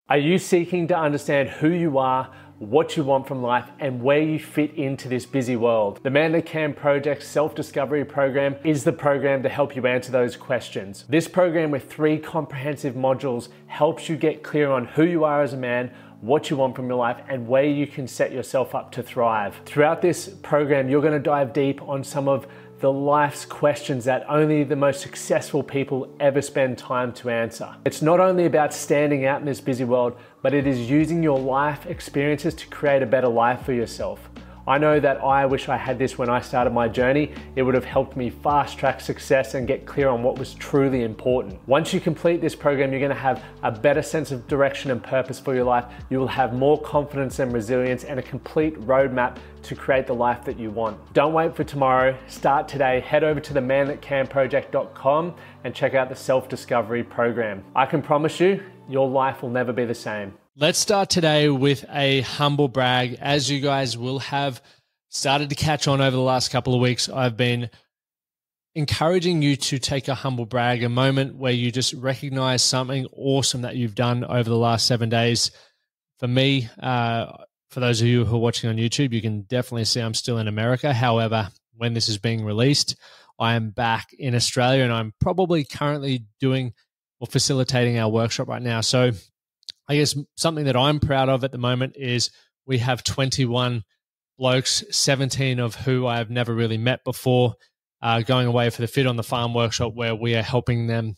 Are you seeking to understand who you are, what you want from life, and where you fit into this busy world? The Man That Can Project Self-Discovery Program is the program to help you answer those questions. This program with 3 comprehensive modules helps you get clear on who you are as a man, what you want from your life, and where you can set yourself up to thrive. Throughout this program, you're going to dive deep on some of the life's questions that only the most successful people ever spend time to answer. It's not only about standing out in this busy world, but it is using your life experiences to create a better life for yourself. I know that I wish I had this when I started my journey. It would have helped me fast track success and get clear on what was truly important. Once you complete this program, you're going to have a better sense of direction and purpose for your life. You will have more confidence and resilience and a complete roadmap to create the life that you want. Don't wait for tomorrow. Start today. Head over to themanthatcanproject.com and check out the self-discovery program. I can promise you, your life will never be the same. Let's start today with a humble brag. As you guys will have started to catch on over the last couple of weeks, I've been encouraging you to take a humble brag, a moment where you just recognize something awesome that you've done over the last 7 days. For me, for those of you who are watching on YouTube, you can definitely see I'm still in America. However, when this is being released, I am back in Australia and I'm probably currently doing or facilitating our workshop right now. So I guess something that I'm proud of at the moment is we have 21 blokes, 17 of who I have never really met before, going away for the Fit on the Farm workshop, where we are helping them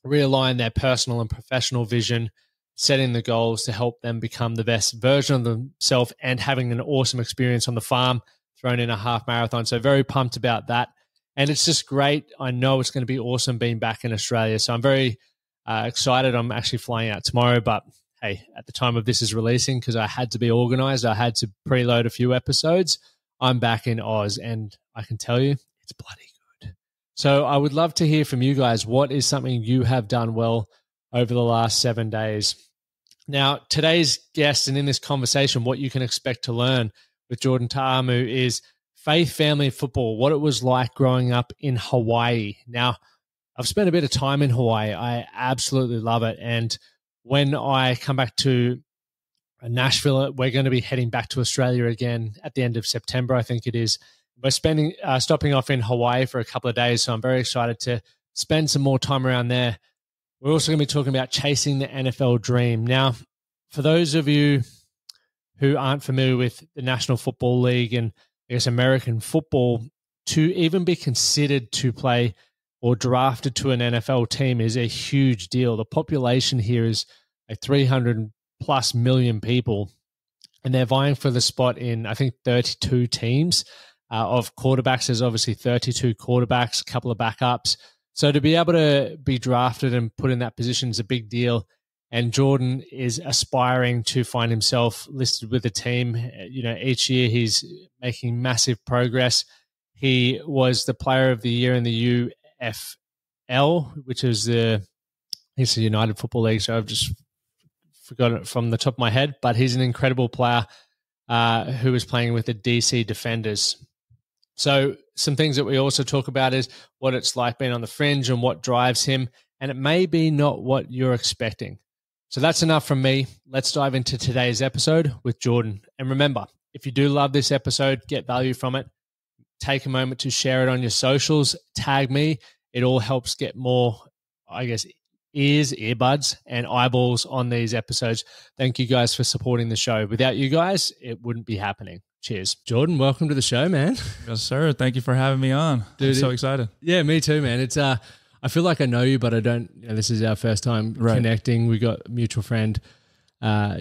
realign their personal and professional vision, setting the goals to help them become the best version of themselves and having an awesome experience on the farm, thrown in a half marathon. So very pumped about that. And it's just great. I know it's going to be awesome being back in Australia. So I'm very excited. I'm actually flying out tomorrow, but hey, at the time of this is releasing, because I had to be organized, I had to preload a few episodes, I'm back in Oz and I can tell you it's bloody good. So I would love to hear from you guys. What is something you have done well over the last 7 days? Now, today's guest and in this conversation, what you can expect to learn with Jordan Ta'amu is faith, family, football, what it was like growing up in Hawaii. Now, I've spent a bit of time in Hawaii. I absolutely love it. And when I come back to Nashville, we're going to be heading back to Australia again at the end of September, I think it is. We're stopping off in Hawaii for a couple of days, so I'm very excited to spend some more time around there. We're also going to be talking about chasing the NFL dream. Now, for those of you who aren't familiar with the National Football League and I guess American football, to even be considered to play or drafted to an NFL team is a huge deal. The population here is 300 plus million people, and they're vying for the spot in, I think, 32 teams of quarterbacks. There's obviously 32 quarterbacks, a couple of backups. So to be able to be drafted and put in that position is a big deal. And Jordan is aspiring to find himself listed with the team. You know, each year he's making massive progress. He was the player of the year in the UFL, which is it's the United Football League, so I've just forgotten it from the top of my head, but he's an incredible player who is playing with the DC Defenders. So some things that we also talk about is what it's like being on the fringe and what drives him, and it may be not what you're expecting. So that's enough from me. Let's dive into today's episode with Jordan. And remember, if you do love this episode, get value from it, take a moment to share it on your socials, tag me. It all helps get more, I guess, earbuds, and eyeballs on these episodes. Thank you guys for supporting the show. Without you guys, it wouldn't be happening. Cheers. Jordan, welcome to the show, man. Yes, sir. Thank you for having me on. Dude, I'm so excited. Yeah, me too, man. It's I feel like I know you, but I don't. You know, this is our first time connecting. We got a mutual friend,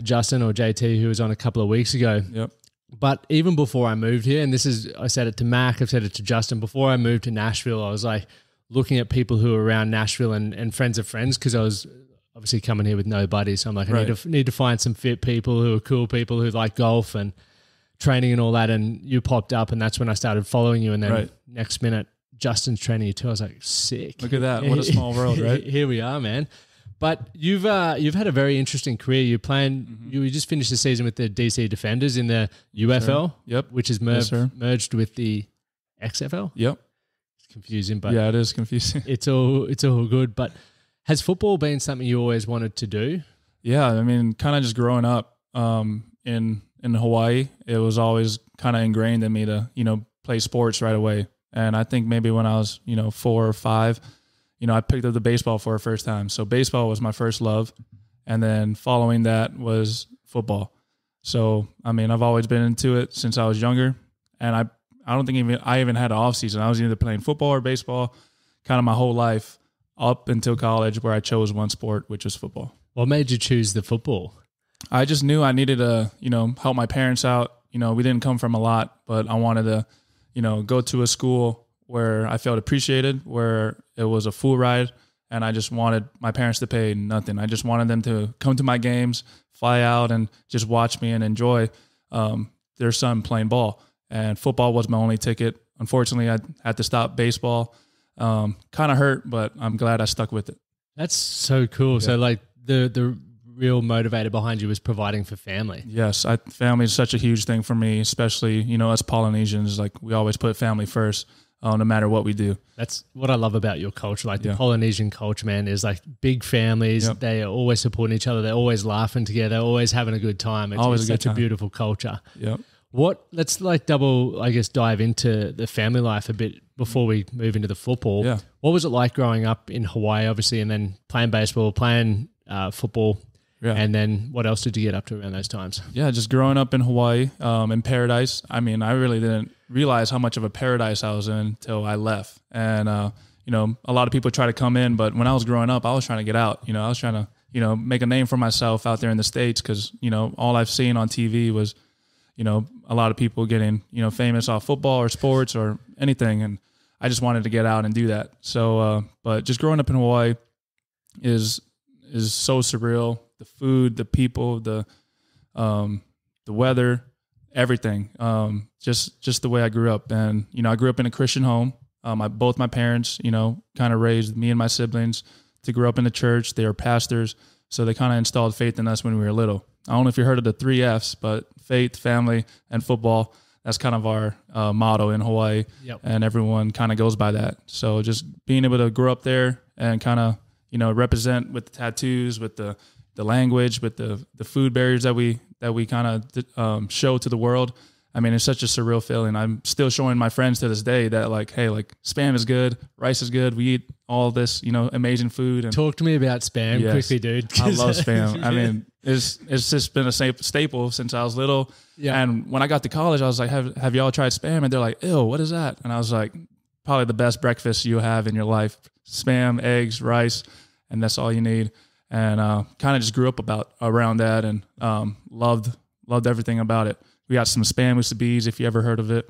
Justin or JT, who was on a couple of weeks ago. Yep. But even before I moved here, and I said it to Mac, I've said it to Justin, before I moved to Nashville, I was like looking at people who were around Nashville and friends of friends, because I was obviously coming here with no buddies. So I'm like, I need to find some fit people who are cool people who like golf and training and all that. And you popped up, and that's when I started following you. And then next minute, Justin's training you too. I was like, sick. Look at that. What a small world, right? Here we are, man. But you've had a very interesting career. You're playing. You just finished the season with the DC Defenders in the UFL. Sure. Yep. Which is merged with the XFL. Yep. It's confusing, but yeah, it is confusing. It's all good. But has football been something you always wanted to do? Yeah, I mean, kind of just growing up in Hawaii, it was always kind of ingrained in me to, play sports right away. And I think maybe when I was, 4 or 5, I picked up the baseball for the first time. So baseball was my first love. And then following that was football. So, I mean, I've always been into it since I was younger. And I don't think I even had an off season. I was either playing football or baseball kind of my whole life up until college, where I chose one sport, which was football. What made you choose the football? I just knew I needed to, help my parents out. We didn't come from a lot, but I wanted to, go to a school where I felt appreciated, where it was a full ride, and I just wanted my parents to pay nothing. I just wanted them to come to my games, fly out, and just watch me and enjoy their son playing ball. And football was my only ticket. Unfortunately, I had to stop baseball. Kind of hurt, but I'm glad I stuck with it. That's so cool. Yeah. So like the real motivator behind you was providing for family. Yes, family is such a huge thing for me, especially, us Polynesians. Like, we always put family first, no matter what we do. That's what I love about your culture. Like the Polynesian culture, man, is like big families. Yep. They are always supporting each other. They're always laughing together, always having a good time. It's such a beautiful culture. Yep. Let's dive into the family life a bit before we move into the football. Yeah. What was it like growing up in Hawaii, obviously, and then playing baseball, playing football? Yeah. And then what else did you get up to around those times? Yeah, just growing up in Hawaii, in paradise. I mean, I really didn't realize how much of a paradise I was in until I left. And, a lot of people try to come in, but when I was growing up, I was trying to get out. I was trying to, make a name for myself out there in the States, because, all I've seen on TV was, a lot of people getting, famous off football or sports or anything. And I just wanted to get out and do that. So, but just growing up in Hawaii is so surreal. The food, the people, the weather, everything. Just the way I grew up. And, I grew up in a Christian home. Both my parents, kind of raised me and my siblings to grow up in the church. They were pastors. So they kind of installed faith in us when we were little. I don't know if you heard of the 3 F's, but faith, family, and football. That's kind of our motto in Hawaii. Yep. And everyone kind of goes by that. So just being able to grow up there and kind of, represent with the tattoos, with the language, with the food barriers that we kind of show to the world. I mean, it's such a surreal feeling. I'm still showing my friends to this day that Spam is good, rice is good. We eat all this, amazing food. And talk to me about Spam quickly, dude. I love Spam. I mean, it's just been a staple since I was little. Yeah. And when I got to college, I was like, have y'all tried Spam? And they're like, ew, what is that? And I was like, probably the best breakfast you have in your life. Spam, eggs, rice, and that's all you need. And kind of just grew up around that, and loved everything about it. We got some Spam usabis, if you ever heard of it,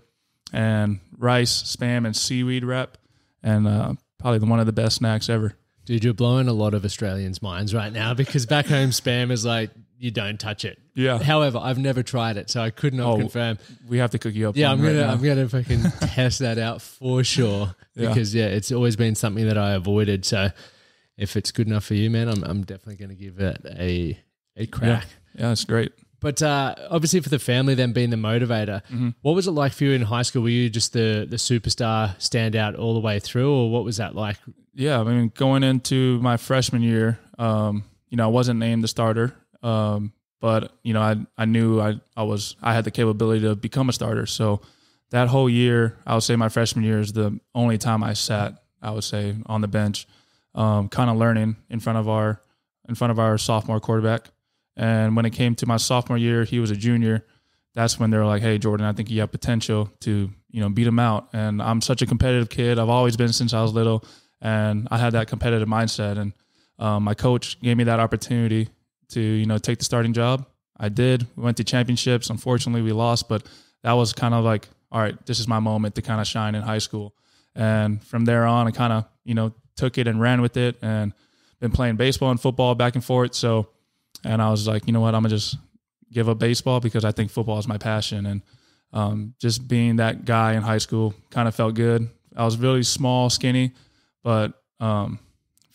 and rice, Spam, and seaweed wrap, and probably one of the best snacks ever. Dude, you're blowing a lot of Australians' minds right now, because back home Spam is like, you don't touch it. Yeah. However, I've never tried it, so I could not confirm. We have to cook you up. Yeah, I'm gonna fucking test that out for sure, because it's always been something that I avoided. So if it's good enough for you, man, I'm definitely going to give it a crack. Yeah, it's great. But obviously for the family then being the motivator, what was it like for you in high school? Were you just the superstar standout all the way through, or what was that like? Yeah, I mean, going into my freshman year, I wasn't named the starter, but, I knew I had the capability to become a starter. So that whole year, I would say my freshman year is the only time I sat, I would say, on the bench. Kind of learning in front of our sophomore quarterback. And when it came to my sophomore year, he was a junior. That's when they were like, hey, Jordan, I think you have potential to, beat him out. And I'm such a competitive kid. I've always been since I was little. And I had that competitive mindset. And my coach gave me that opportunity to, take the starting job. I did. We went to championships. Unfortunately, we lost. But that was kind of like, all right, this is my moment to kind of shine in high school. And from there on, I kind of, took it and ran with it, and been playing baseball and football back and forth. So, and I was like, you know what, I'm going to just give up baseball, because I think football is my passion. And just being that guy in high school kind of felt good. I was really small, skinny, but felt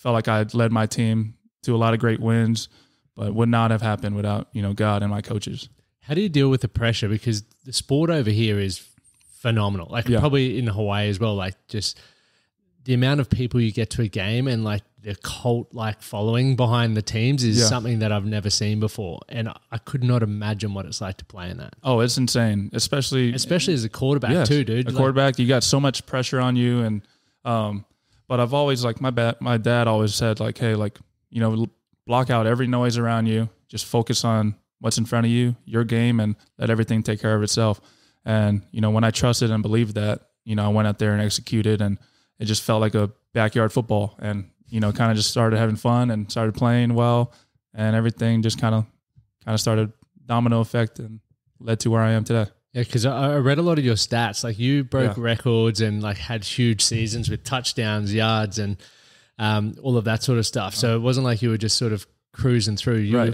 like I had led my team to a lot of great wins, but would not have happened without, God and my coaches. How do you deal with the pressure? Because the sport over here is phenomenal. Probably in Hawaii as well, just the amount of people you get to a game, and the cult-like following behind the teams is something that I've never seen before. And I could not imagine what it's like to play in that. Oh, it's insane, especially as a quarterback too, dude. A quarterback, you got so much pressure on you. And but I've always, like, my dad always said, like, hey, like, you know, block out every noise around you. Just focus on what's in front of you, your game, and let everything take care of itself. And, you know, when I trusted and believed that, you know, I went out there and executed, and it just felt like a backyard football, and, you know, kind of just started having fun and started playing well, and everything just kind of started domino effect and led to where I am today. Yeah, because I read a lot of your stats. Like, you broke records and, like, had huge seasons with touchdowns, yards, and all of that sort of stuff. So it wasn't like you were just sort of cruising through. You were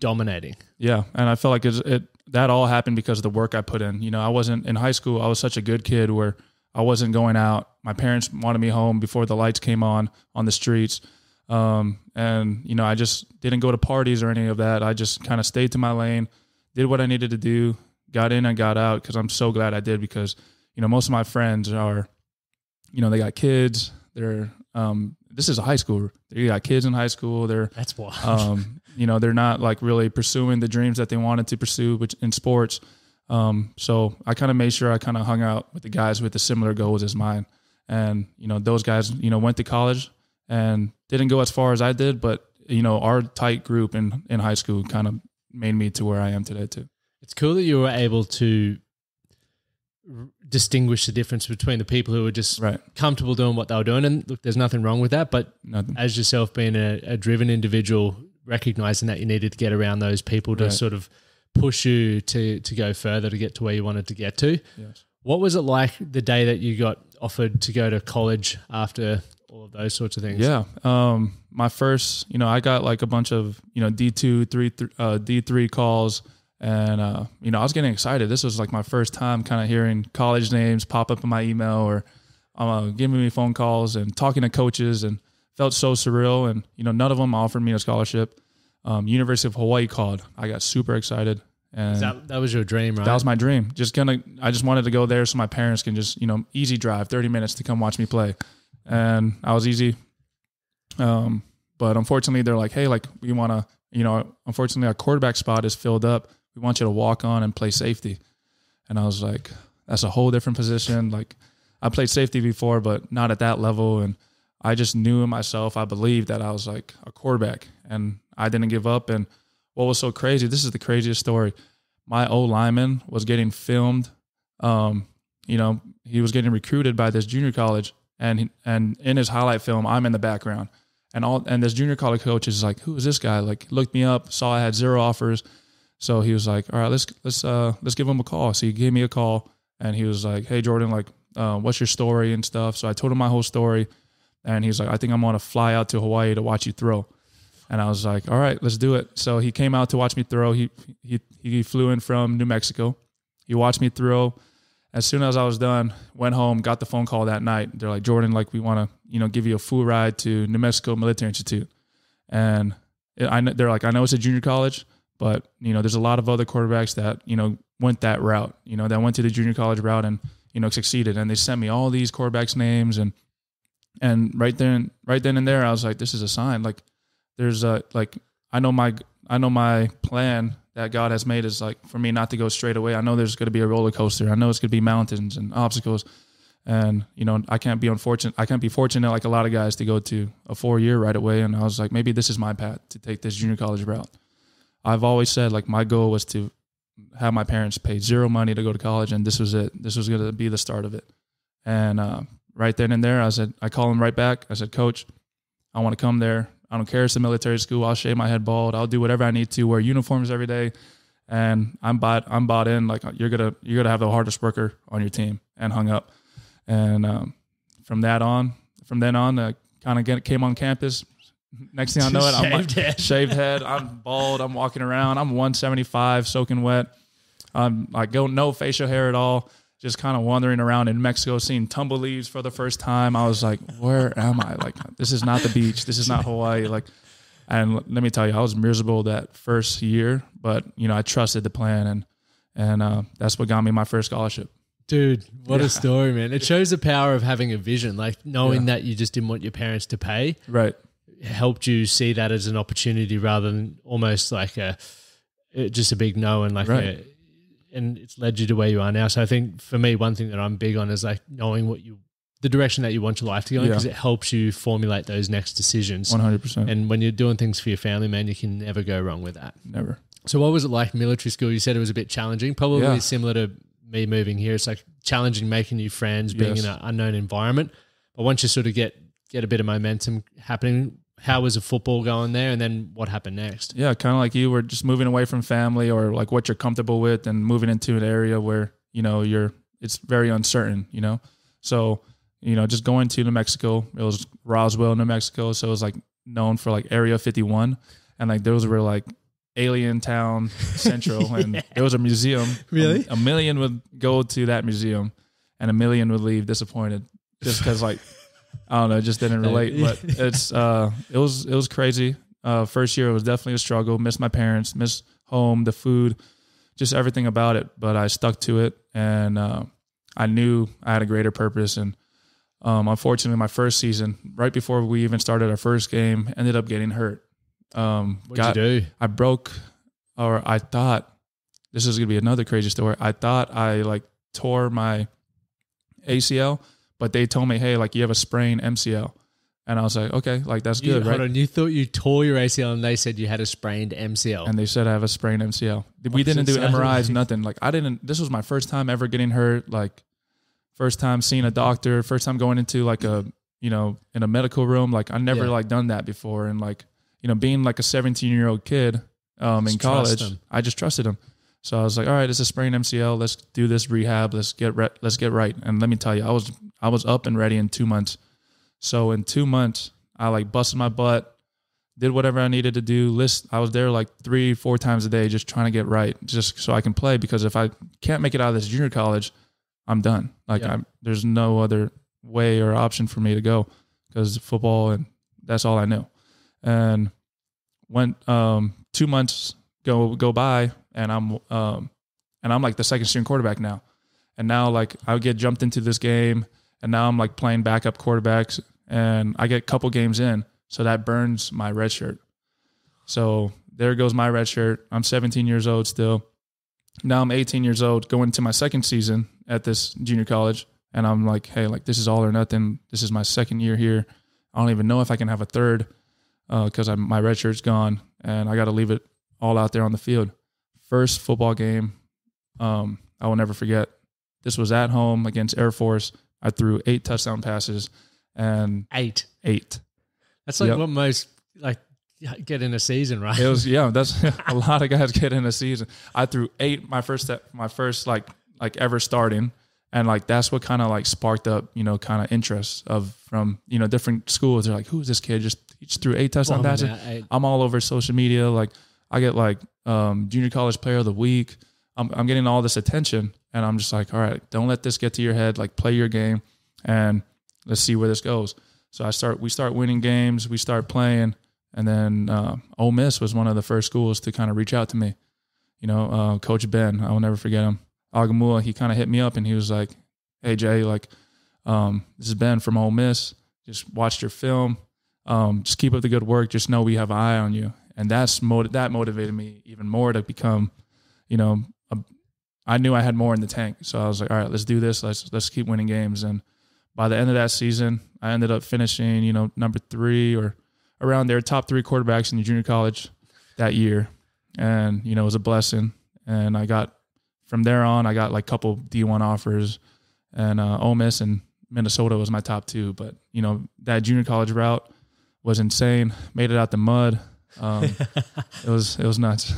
dominating. Yeah, and I felt like that all happened because of the work I put in. You know, I wasn't in high school. I was such a good kid where I wasn't going out. My parents wanted me home before the lights came on the streets. And, you know, I just didn't go to parties or any of that. I just kind of stayed to my lane, did what I needed to do, got in and got out, because I'm so glad I did, because, you know, most of my friends are, you know, they got kids. They're this is a high school. They got kids in high school. That's wild. You know, they're not, like, really pursuing the dreams that they wanted to pursue in sports. So I kind of made sure I kind of hung out with the guys with the similar goals as mine. And, you know, those guys, you know, went to college and didn't go as far as I did, but, you know, our tight group in high school kind of made me to where I am today too. It's cool that you were able to distinguish the difference between the people who were just comfortable doing what they were doing. And look, there's nothing wrong with that, but as yourself being a driven individual, recognizing that you needed to get around those people to sort of push you to go further, to get to where you wanted to get to. Yes. What was it like the day that you got offered to go to college after all of those sorts of things? Yeah. My first, you know, I got like a bunch of, you know, D2, D3 calls, and, you know, I was getting excited. This was like my first time kind of hearing college names pop up in my email, or giving me phone calls and talking to coaches, and felt so surreal. And, you know, none of them offered me a scholarship. University of Hawaii called. I got super excited. And that was your dream, right? That was my dream. I just wanted to go there so my parents can just, you know, easy drive 30 minutes to come watch me play. And I was easy. But unfortunately they're like, hey, like, we want to, you know, unfortunately our quarterback spot is filled up. We want you to walk on and play safety. And I was like, that's a whole different position. Like, I played safety before, but not at that level. And I just knew in myself, I believed that I was like a quarterback, and I didn't give up. And what was so crazy, this is the craziest story. My old lineman was getting filmed. You know, he was getting recruited by this junior college, and in his highlight film, I'm in the background. And this junior college coach is like, who is this guy? Like, looked me up, saw I had 0 offers. So he was like, all right, let's give him a call. So he gave me a call, and he was like, hey, Jordan, like, what's your story and stuff? So I told him my whole story, and he was like, I think I'm going to fly out to Hawaii to watch you throw. And I was like, all right, let's do it. So he came out to watch me throw. He flew in from New Mexico. He watched me throw. As soon as I was done, went home, got the phone call that night. They're like, Jordan, like, we want to, you know, give you a full ride to New Mexico Military Institute. And they're like, I know it's a junior college, but, you know, there's a lot of other quarterbacks that, you know, went that route, you know, that went to the junior college route and, you know, succeeded. And they sent me all these quarterbacks' names. And right then and there, I was like, this is a sign. Like, there's I know my plan that God has made is like for me not to go straight away. I know there's going to be a roller coaster. I know it's going to be mountains and obstacles. And, you know, I can't be fortunate like a lot of guys to go to a 4-year right away. And I was like, maybe this is my path to take this junior college route. I've always said, like, my goal was to have my parents pay 0 money to go to college. And this was it. This was going to be the start of it. And right then and there, I called him right back. I said, Coach, I want to come there. I don't care. It's a military school. I'll shave my head bald. I'll do whatever I need to, wear uniforms every day. And I'm bought in. Like, you're gonna have the hardest worker on your team. And hung up. And from then on, kind of came on campus. Next thing I know it, I'm like, shaved head. I'm bald. I'm walking around. I'm 175, soaking wet. I'm like, no facial hair at all. Just kind of wandering around in Mexico, seeing tumbleweeds for the first time. I was like, where am I? Like, this is not the beach. This is not Hawaii. Like, and let me tell you, I was miserable that first year, but, you know, I trusted the plan, and that's what got me my first scholarship. Dude, what a story, man. It shows the power of having a vision, like knowing that you just didn't want your parents to pay. Right. helped you see that as an opportunity rather than almost like just a big no and like right. and it's led you to where you are now. So I think for me, one thing that I'm big on is like knowing the direction that you want your life to go in, because it helps you formulate those next decisions. 100%. And when you're doing things for your family, man, you can never go wrong with that. Never. So what was it like military school? You said it was a bit challenging, probably similar to me moving here. It's like challenging, making new friends, being in an unknown environment. But once you sort of get a bit of momentum happening, how was the football going there? And then what happened next? Yeah, kind of like you were just moving away from family or like what you're comfortable with and moving into an area where, it's very uncertain, So, just going to New Mexico, it was Roswell, New Mexico. So it was like known for like Area 51. And like those were like alien town central. And there was a museum. Really? A million would go to that museum and a million would leave disappointed just because like, I don't know, it just didn't relate. But it was crazy. First year, it was definitely a struggle. Missed my parents, missed home, the food, just everything about it. But I stuck to it, and I knew I had a greater purpose. And unfortunately, my first season, right before we even started our first game, ended up getting hurt. What'd you do? I thought, this is going to be another crazy story. I thought I like tore my ACL, but they told me, hey, like you have a sprained MCL. And I was like, okay, like that's good, right? Hold on, you thought you tore your ACL and they said you had a sprained MCL. And they said I have a sprained MCL. We didn't do MRIs, nothing. Like this was my first time ever getting hurt, like first time seeing a doctor, first time going into like in a medical room. Like I never like done that before. And like, being like a 17-year-old kid in college, I just trusted him. So I was like, all right, it's a sprained MCL. Let's do this rehab. Let's get right. And let me tell you, I was up and ready in 2 months. So in 2 months, I like busted my butt, did whatever I needed to do. I was there like 3-4 times a day, just trying to get right, just so I can play. Because if I can't make it out of this junior college, I'm done. Like there's no other way or option for me to go because football, and that's all I knew. And when 2 months go by, and I'm like the second string quarterback now. And now like I would get jumped into this game, and now I'm like playing backup quarterbacks, and I get a couple games in. So that burns my red shirt. So there goes my red shirt. I'm 17 years old still. Now I'm 18 years old, going to my second season at this junior college. And I'm like, hey, like this is all or nothing. This is my second year here. I don't even know if I can have a third because my red shirt's gone, and I got to leave it all out there on the field. First football game, I will never forget. This was at home against Air Force. I threw 8 touchdown passes, and 8. That's like what most like get in a season, right? It was that's a lot of guys get in a season. I threw 8 my first like ever starting, and like that's what kind of like sparked up kind of interest from different schools. They're like, who's this kid? He just threw 8 touchdown passes. I'm all over social media. Like I get like junior college player of the week. I'm getting all this attention, and I'm just like, all right, don't let this get to your head. Like play your game, and let's see where this goes. So we start winning games, we start playing, and then Ole Miss was one of the first schools to kind of reach out to me. Coach Ben, I will never forget him. Agamua, he kind of hit me up, and he was like, hey Jay, like this is Ben from Ole Miss. Just watched your film. Just keep up the good work. Just know we have an eye on you, and that motivated me even more to become, I knew I had more in the tank. So I was like, all right, let's do this. Let's keep winning games. And by the end of that season, I ended up finishing, number 3 or around there, top 3 quarterbacks in the junior college that year. And, it was a blessing. And from there on, I got like a couple D1 offers, and Ole Miss and Minnesota was my top 2. But, that junior college route was insane. Made it out the mud. It was nuts.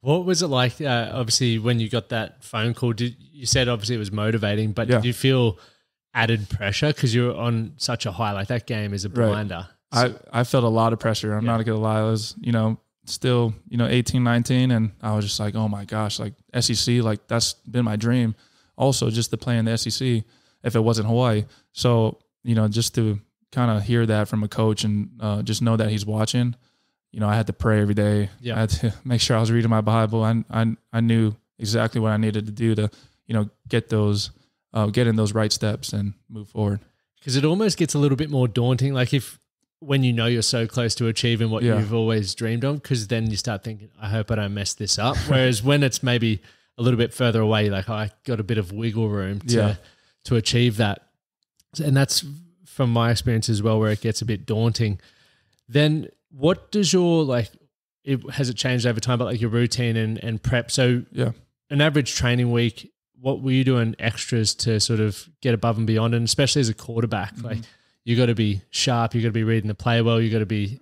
What was it like, obviously, when you got that phone call? You said obviously it was motivating, but did you feel added pressure because you're on such a high? Like that game is a blinder. Right. I felt a lot of pressure. I'm not going to lie. I was, still, 18, 19, and I was just like, oh my gosh, like SEC, like that's been my dream. Also, just to play in the SEC if it wasn't Hawaii. So, just to kind of hear that from a coach and just know that he's watching. I had to pray every day. I had to make sure I was reading my Bible. I knew exactly what I needed to do to, get in those right steps and move forward. Because it almost gets a little bit more daunting. Like when you know you're so close to achieving what you've always dreamed of, because then you start thinking, I hope I don't mess this up. Whereas when it's maybe a little bit further away, like I got a bit of wiggle room to achieve that. And that's from my experience as well, where it gets a bit daunting. Then what does your, has it changed over time, but like your routine and prep? So an average training week, what were you doing extras to sort of get above and beyond? And especially as a quarterback, like you got to be sharp, you got to be reading the play well, you got to be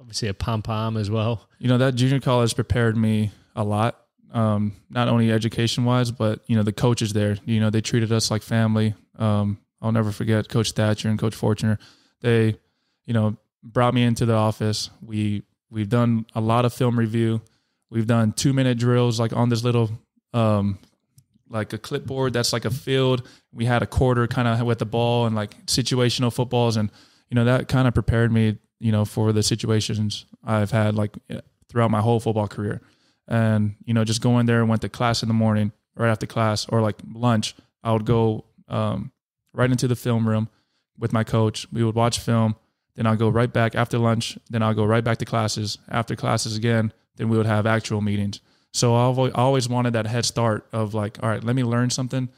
obviously a pump arm as well. You know, that junior college prepared me a lot, not only education-wise, but, you know, the coaches there, you know, they treated us like family. I'll never forget Coach Thatcher and Coach Fortuner. They, you know, brought me into the office. We've done a lot of film review. We've done 2-minute drills, like on this little like a clipboard that's like a field. We had a quarter kind of with the ball and like situational footballs. And, you know, that kind of prepared me, you know, for the situations I've had like throughout my whole football career. And, you know, just going there and went to class in the morning, right after class, or like lunch, I would go right into the film room with my coach. We would watch film. Then I'll go right back after lunch. Then I'll go right back to classes. After classes again, then we would have actual meetings. So I always wanted that head start of like, all right, let me learn something.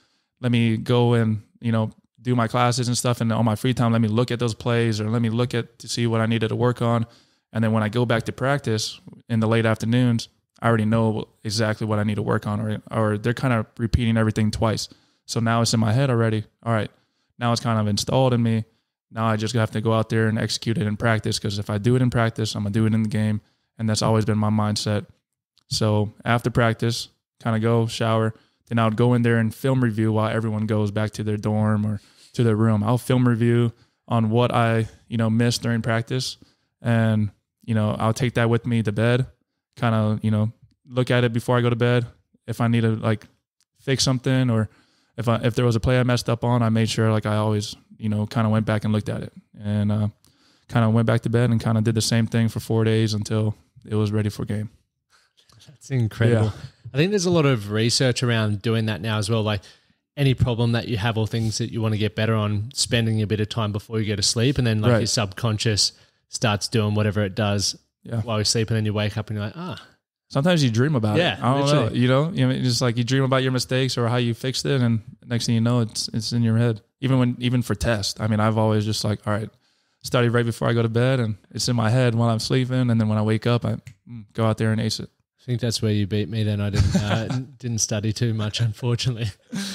Let me go and, you know, do my classes and stuff. And on my free time, let me look at those plays, or let me look at to see what I needed to work on. And then when I go back to practice in the late afternoons, I already know exactly what I need to work on, or they're kind of repeating everything twice. So now it's in my head already. All right, now it's kind of installed in me. Now I just have to go out there and execute it in practice, because if I do it in practice, I'm going to do it in the game. And that's always been my mindset. So after practice, kind of go shower. Then I would go in there and film review while everyone goes back to their dorm or to their room. I'll film review on what I, you know, missed during practice. And, you know, I'll take that with me to bed, kind of, you know, look at it before I go to bed. If I need to like fix something, or if there was a play I messed up on, I made sure like I always, you know, kind of went back and looked at it, and kind of went back to bed and kind of did the same thing for 4 days until it was ready for game. That's incredible. Yeah. I think there's a lot of research around doing that now as well. Like any problem that you have or things that you want to get better on, spending a bit of time before you go to sleep, and then like your subconscious starts doing whatever it does while you sleep, and then you wake up and you're like, Sometimes you dream about it. I don't know. You know, just like you dream about your mistakes or how you fixed it, and next thing you know, it's in your head. Even for tests. I mean, I've always just like, all right, study right before I go to bed, and it's in my head while I'm sleeping, and then when I wake up, I go out there and ace it. I think that's where you beat me then. I didn't study too much, unfortunately.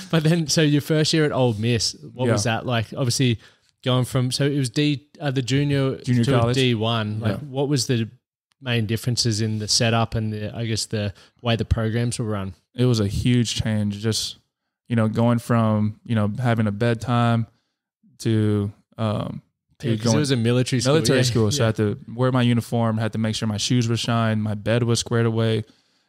But then, so your first year at Ole Miss, what was that like? Obviously, going from, so it was the junior to college. D1. Like, what was the main differences in the setup and the way the programs were run? It was a huge change. Just, you know, going from, you know, having a bedtime to because it was a military school. So I had to wear my uniform, had to make sure my shoes were shined, my bed was squared away,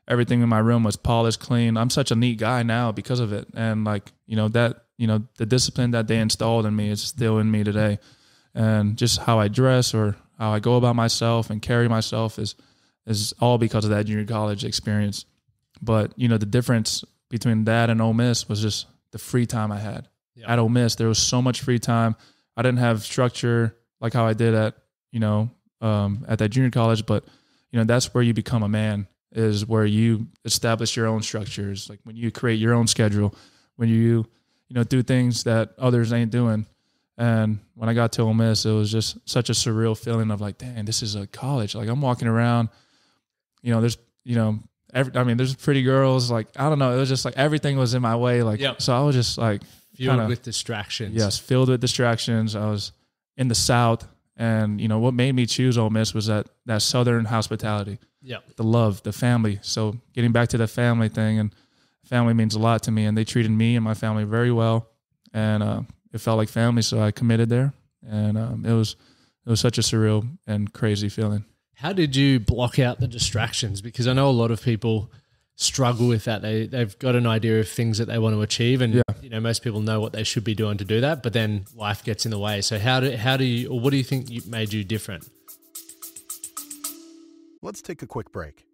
everything in my room was polished, clean. I'm such a neat guy now because of it. And like, you know, that, you know, the discipline that they installed in me is still in me today. And just how I dress or how I go about myself and carry myself is all because of that junior college experience. But, you know, the difference between that and Ole Miss was just the free time I had. At Ole Miss, there was so much free time. I didn't have structure like how I did at, you know, at that junior college, but, you know, that's where you become a man, is where you establish your own structures. Like when you create your own schedule, when you know, do things that others ain't doing. And when I got to Ole Miss, it was just such a surreal feeling of like, dang, this is a college. Like I'm walking around, you know, there's, you know, there's pretty girls. Like, I don't know. It was just like everything was in my way. Like, so I was just like, filled with distractions. Yes, filled with distractions. I was in the South, and you know what made me choose Ole Miss was that Southern hospitality. The love, the family. So getting back to the family thing, and family means a lot to me, and they treated me and my family very well, and it felt like family. So I committed there, and it was such a surreal and crazy feeling. How did you block out the distractions? Because I know a lot of people struggle with that. They've got an idea of things that they want to achieve, and you know, most people know what they should be doing to do that, but then life gets in the way. So how do you, or what do you think made you different? Let's take a quick break.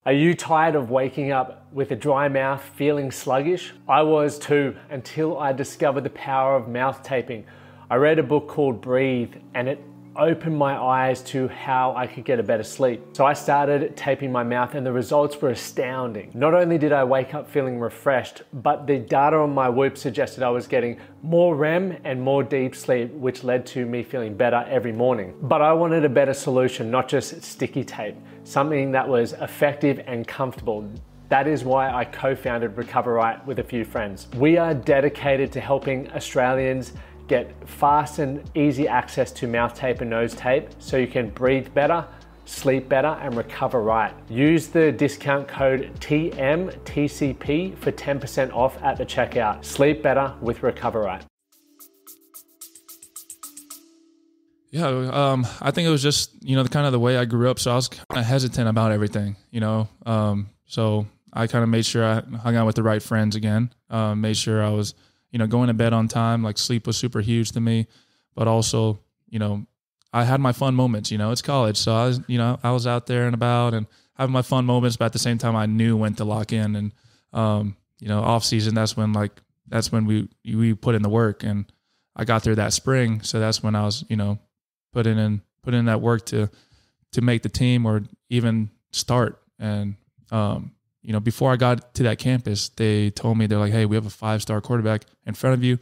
Are you tired of waking up with a dry mouth, feeling sluggish? I was too, until I discovered the power of mouth taping. I read a book called Breathe, and it opened my eyes to how I could get a better sleep. So I started taping my mouth, and the results were astounding. Not only did I wake up feeling refreshed, but the data on my Whoop suggested I was getting more REM and more deep sleep, which led to me feeling better every morning. But I wanted a better solution, not just sticky tape, something that was effective and comfortable. That is why I co-founded Recover Right with a few friends. We are dedicated to helping Australians get fast and easy access to mouth tape and nose tape so you can breathe better, sleep better, and recover right. Use the discount code TMTCP for 10% off at the checkout. Sleep better with Recover Right. Yeah, I think it was just, the kind of the way I grew up. So I was kind of hesitant about everything, So I kind of made sure I hung out with the right friends again, made sure I was going to bed on time. Like sleep was super huge to me, but also, I had my fun moments, it's college. So I was out there and about and having my fun moments, but at the same time I knew when to lock in and, off season, that's when we put in the work, and I got there that spring. So that's when I was, putting in that work to make the team or even start. And, before I got to that campus, they told me, they're like, hey, we have a 5-star quarterback in front of you.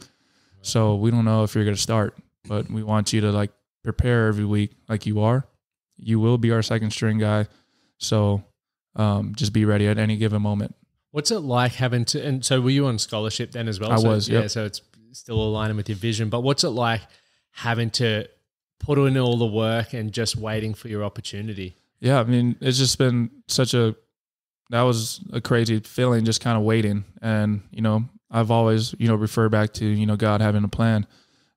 So we don't know if you're going to start, but we want you to prepare every week like you are. You will be our second string guy. So just be ready at any given moment. What's it like having to, and so were you on scholarship then as well? I was, yeah. Yep. So it's still aligning with your vision, but what's it like having to put in all the work and just waiting for your opportunity? Yeah. I mean, it's just been that was a crazy feeling, just kind of waiting. And, I've always, referred back to, God having a plan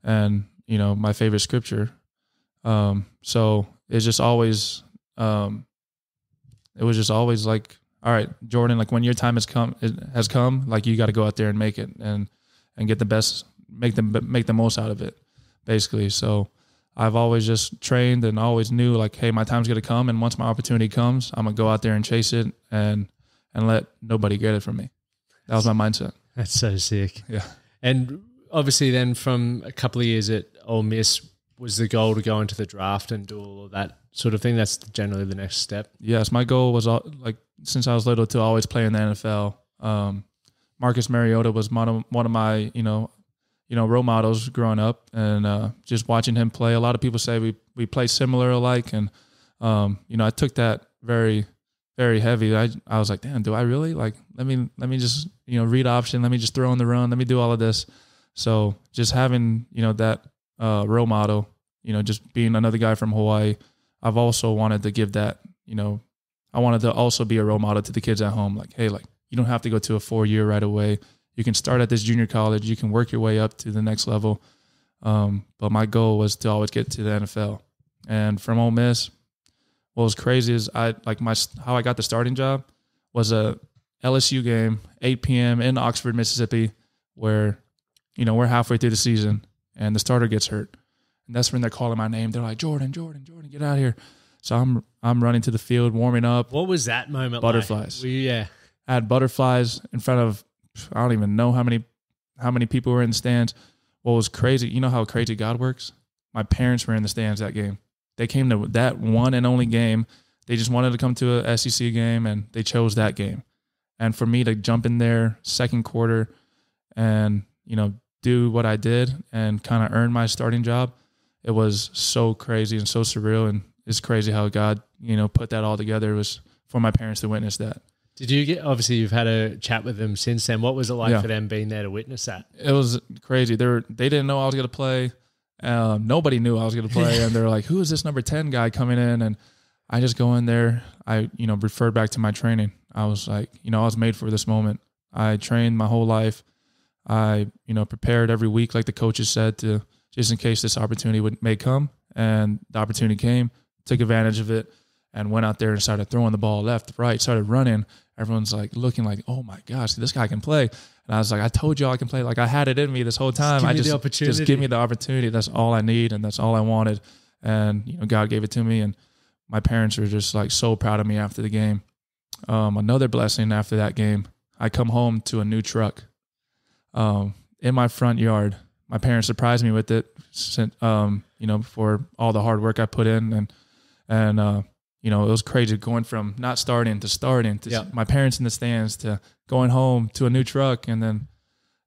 and, my favorite scripture. So it's just always, it was just always like, all right, Jordan, when your time has come, you got to go out there and make it and get the best, make the most out of it, basically. So I've always just trained and always knew hey, my time's going to come. And once my opportunity comes, I'm going to go out there and chase it and let nobody get it from me. That was my mindset. That's so sick. Yeah. And obviously then from a couple of years at Ole Miss was the goal to go into the draft and do all of that sort of thing. That's generally the next step. Yes. My goal was since I was little to always play in the NFL. Marcus Mariota was one of my, role models growing up, and just watching him play. A lot of people say we play similar alike, and I took that very, very heavy. I was like, damn, do I really? Let me just read option. Let me just throw in the run. Let me do all of this. So just having that role model, just being another guy from Hawaii, I've also wanted to give that. I wanted to also be a role model to the kids at home. Hey, you don't have to go to a 4-year right away. You can start at this junior college. You can work your way up to the next level. But my goal was to always get to the NFL. And from Ole Miss, what was crazy is how I got the starting job was a LSU game, 8 p.m. in Oxford, Mississippi, where, we're halfway through the season and the starter gets hurt. And that's when they're calling my name. They're like, Jordan, get out of here. So I'm running to the field, warming up. What was that moment butterflies. like? Yeah. I had butterflies in front of, I don't even know how many people were in the stands. What was crazy, you know how crazy God works? My parents were in the stands that game. They came to that one and only game. They just wanted to come to a SEC game, and they chose that game. And for me to jump in there second quarter and, do what I did and kind of earn my starting job, it was so crazy and so surreal. And it's crazy how God, put that all together. It was for my parents to witness that. Did you obviously you've had a chat with them since then. What was it like for them being there to witness that? It was crazy. They didn't know I was going to play. Nobody knew I was going to play. And they're like, who is this number 10 guy coming in? And I just go in there. I, referred back to my training. I was like, I was made for this moment. I trained my whole life. I, prepared every week, like the coaches said, to just in case this opportunity may come. And the opportunity came, took advantage of it, and went out there and started throwing the ball left, right, started running. Everyone's looking oh my gosh, this guy can play. And I was like, I told y'all I can play. I had it in me this whole time. Just give me the opportunity. That's all I need, and that's all I wanted. And God gave it to me, and my parents were just so proud of me after the game. Another blessing after that game, I come home to a new truck in my front yard. my parents surprised me with it, for all the hard work I put in, and it was crazy going from not starting to my parents in the stands to going home to a new truck, and then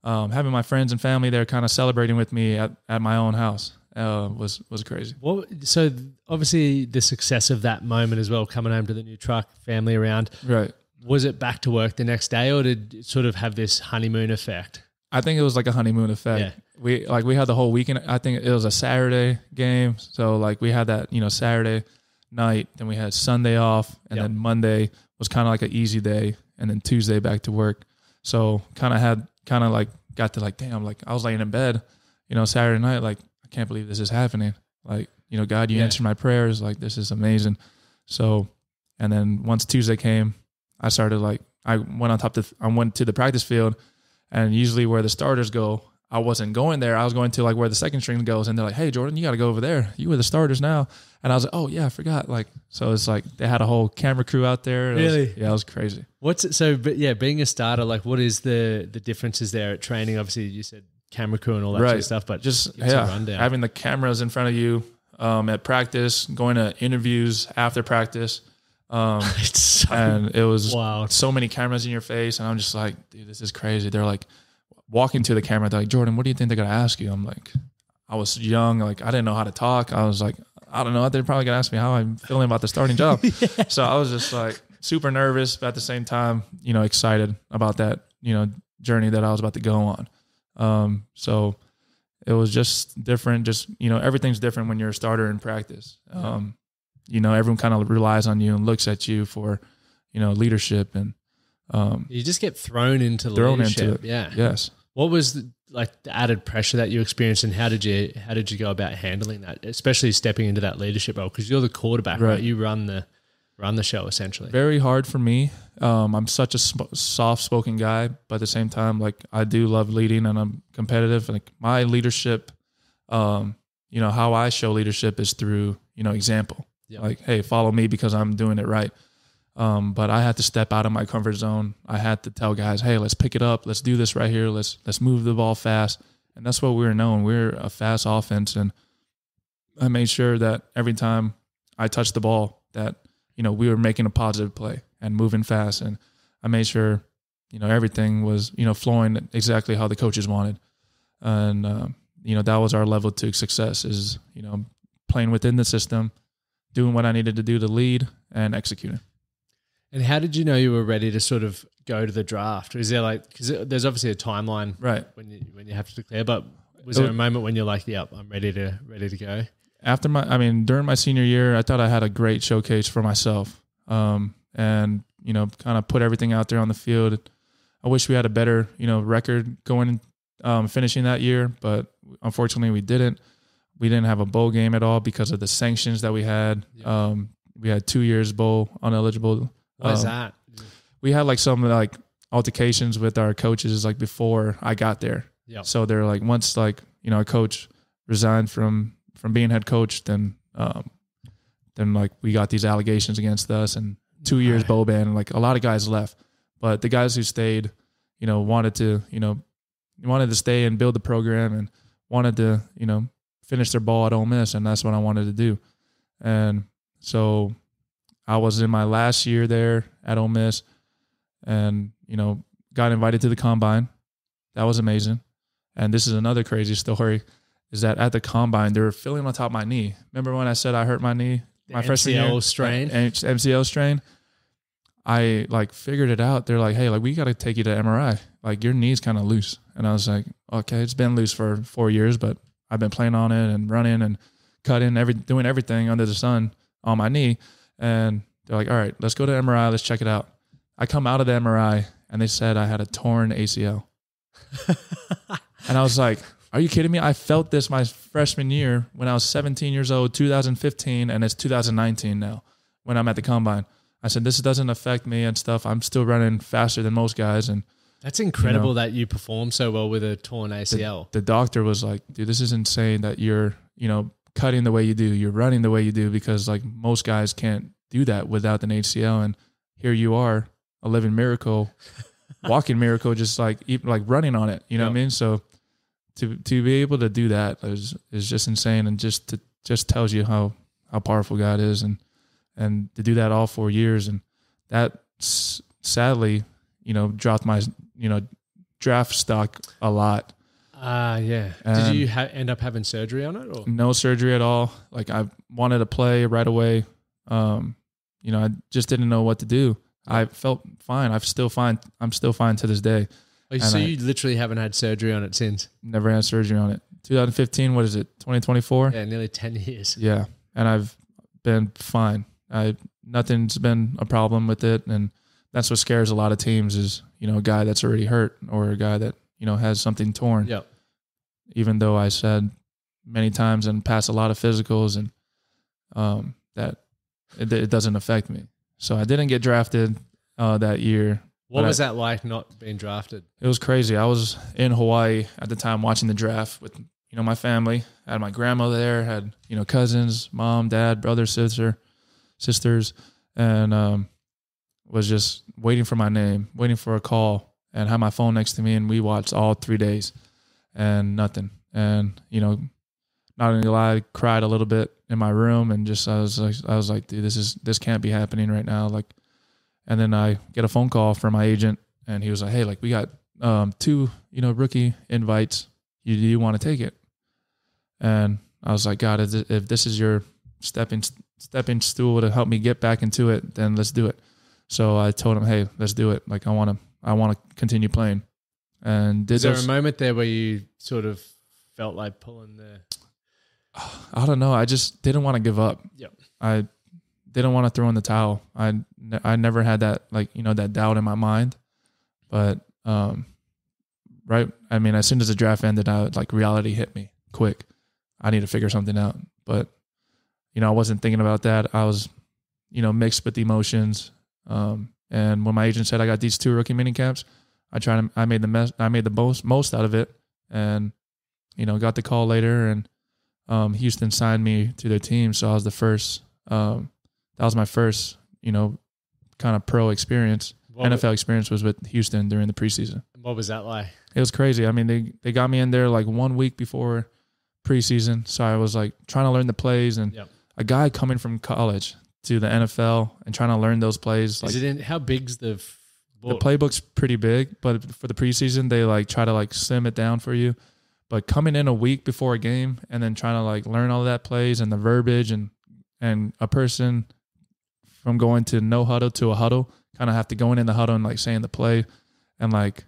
having my friends and family there kind of celebrating with me at my own house was crazy. Well, so obviously the success of that moment as well, coming home to the new truck, family around. Right. Was it back to work the next day, or did it sort of have this honeymoon effect? I think it was like a honeymoon effect. Yeah. We had the whole weekend. I think it was a Saturday game. So like we had that, Saturday night, then we had Sunday off, and then Monday was kind of like an easy day, and then Tuesday back to work. So got to like, damn, like I was laying in bed, Saturday night, like I can't believe this is happening. Like, God, you answered my prayers. Like, this is amazing. So, and then once Tuesday came, I started I went to the practice field, and usually where the starters go, I wasn't going there. I was going to like where the second string goes, and they're like, "Hey, Jordan, you got to go over there. You were the starters now." And I was like, "Oh yeah, I forgot." Like, so it's like they had a whole camera crew out there. Really? It was crazy. What's it? So, but yeah, being a starter, like, what is the differences there at training? Obviously, you said camera crew and all that sort of stuff, but just rundown. Having the cameras in front of you at practice, going to interviews after practice. And it was so many cameras in your face, and I'm just like, dude, this is crazy. They're like walking to the camera. They're like, Jordan, what do you think they're going to ask you? I'm like, I was young. Like, I didn't know how to talk. I was like, I don't know. They're probably going to ask me how I'm feeling about the starting job. So I was just like super nervous, but at the same time, excited about that, journey that I was about to go on. So it was just different. Just, everything's different when you're a starter in practice. Everyone kind of relies on you and looks at you for, leadership, and you just get thrown into leadership. Yeah. Yes. What was the added pressure that you experienced, and how did you go about handling that, especially stepping into that leadership role? Because you're the quarterback, right? You run the show essentially. Very hard for me. I'm such a soft-spoken guy, but at the same time, like I do love leading, and I'm competitive. Like my leadership, how I show leadership is through example. Yep. Like, hey, follow me because I'm doing it right. But I had to step out of my comfort zone. I had to tell guys, hey, let's pick it up. Let's do this right here. Let's move the ball fast. And that's what we're known. We're a fast offense. And I made sure that every time I touched the ball that, we were making a positive play and moving fast. And I made sure, everything was, flowing exactly how the coaches wanted. And, that was our level to success is, playing within the system, doing what I needed to do to lead, and executing. And how did you know you were ready to sort of go to the draft? Is there because there's obviously a timeline, right, when you have to declare, but was there a moment when you're like, yep, I'm ready to go? During my senior year, I thought I had a great showcase for myself. And, kind of put everything out there on the field. I wish we had a better, record going, finishing that year, but unfortunately we didn't. We didn't have a bowl game at all because of the sanctions that we had. Yep. We had 2 years bowl uneligible. Why is that? We had some altercations with our coaches before I got there. Yep. So they're once our coach resigned from being head coach, then we got these allegations against us, and 2 years bowl ban, and a lot of guys left. But the guys who stayed, wanted to stay and build the program, and wanted to, finish their ball at Ole Miss, and that's what I wanted to do. And so I was in my last year there at Ole Miss, and, got invited to the combine. That was amazing. And this is another crazy story, is that at the combine, they were feeling on top of my knee. Remember when I said I hurt my knee my freshman year? MCL strain. I figured it out. They're like, hey, we got to take you to MRI. Your knee's kind of loose. And I was like, okay, it's been loose for 4 years, but I've been playing on it and running and cutting, doing everything under the sun on my knee. And they're like, all right, let's go to MRI. Let's check it out. I come out of the MRI, and they said I had a torn ACL. And I was like, are you kidding me? I felt this my freshman year when I was 17 years old, 2015, and it's 2019 now when I'm at the combine. I said, this doesn't affect me and stuff. I'm still running faster than most guys. And that's incredible that you perform so well with a torn ACL. The doctor was like, dude, this is insane that you're, cutting the way you do. You're running the way you do, because most guys can't do that without an ACL. And here you are, a living miracle, walking miracle, just even running on it. You know what I mean? So to be able to do that is just insane, and just tells you how powerful God is, and to do that all 4 years, and that sadly, dropped my draft stock a lot. Yeah. Did you end up having surgery on it, or no surgery at all? Like, I wanted to play right away. I just didn't know what to do. I felt fine. I'm still fine to this day. So you literally haven't had surgery on it since? Never had surgery on it. 2015, what is it, 2024? Yeah, nearly 10 years. Yeah, and I've been fine. Nothing's been a problem with it, and that's what scares a lot of teams is, a guy that's already hurt or a guy that, has something torn. Yep. Even though I said many times and passed a lot of physicals and that it doesn't affect me. So I didn't get drafted that year. What was that like, not being drafted? It was crazy. I was in Hawaii at the time watching the draft with, my family. I had my grandmother there, had, cousins, mom, dad, brother, sisters, and was just waiting for my name, waiting for a call, and had my phone next to me, and we watched all 3 days and nothing. And, not only lie, I cried a little bit in my room, and I was like, dude, this can't be happening right now. Like, and then I get a phone call from my agent, and he was like, hey, like, we got 2, rookie invites. Do you want to take it? And I was like, God, if this is your stepping stool to help me get back into it, then let's do it. So I told him, hey, let's do it. Like, I want to continue playing. And is there a moment there where you sort of felt like pulling the? I don't know. I just didn't want to give up. Yep. I didn't want to throw in the towel. I never had that, like, that doubt in my mind. But right, I mean, as soon as the draft ended, reality hit me quick. I need to figure something out. But I wasn't thinking about that. I was mixed with emotions. And when my agent said I got these 2 rookie mini camps, I made the most out of it, and got the call later, and Houston signed me to their team, so I was the first. That was my first, kind of pro experience. NFL experience was with Houston during the preseason. What was that like? It was crazy. I mean, they got me in there like 1 week before preseason, so I was like trying to learn the plays, and a guy coming from college to the NFL and trying to learn those plays. How big's the playbook's pretty big, but for the preseason, they like try to like slim it down for you. But coming in a week before a game and then trying to like learn all of that plays and the verbiage and a person from going to no huddle to a huddle, kind of have to go in the huddle and like saying the play and like